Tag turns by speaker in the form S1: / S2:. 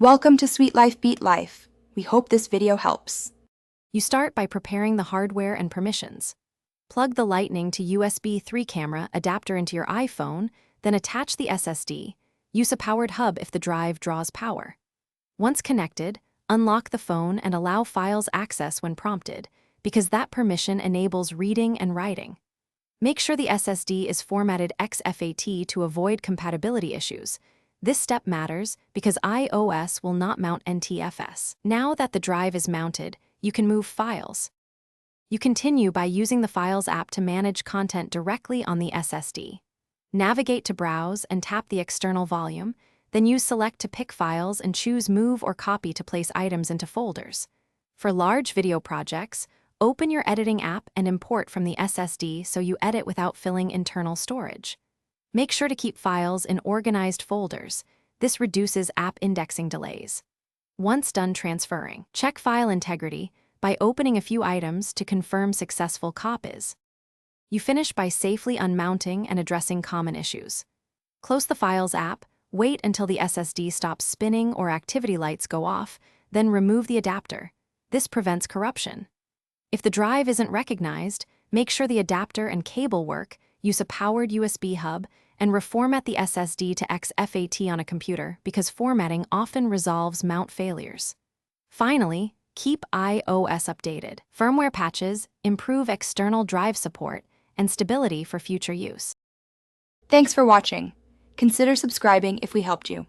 S1: Welcome to Sweet Life Beat Life. We hope this video helps.
S2: You start by preparing the hardware and permissions. Plug the Lightning to USB 3 camera adapter into your iPhone, then attach the SSD. Use a powered hub if the drive draws power. Once connected, unlock the phone and allow files access when prompted, because that permission enables reading and writing. Make sure the SSD is formatted XFAT to avoid compatibility issues. This step matters because iOS will not mount NTFS. Now that the drive is mounted, you can move files. You continue by using the Files app to manage content directly on the SSD. Navigate to Browse and tap the external volume, then use Select to pick files and choose Move or Copy to place items into folders. For large video projects, open your editing app and import from the SSD so you edit without filling internal storage. Make sure to keep files in organized folders. This reduces app indexing delays. Once done transferring, check file integrity by opening a few items to confirm successful copies. You finish by safely unmounting and addressing common issues. Close the Files app, wait until the SSD stops spinning or activity lights go off, then remove the adapter. This prevents corruption. If the drive isn't recognized, make sure the adapter and cable work, use a powered USB hub, and reformat the SSD to XFAT on a computer because formatting often resolves mount failures. Finally, keep iOS updated. Firmware patches improve external drive support and stability for future use.
S1: Thanks for watching. Consider subscribing if we helped you.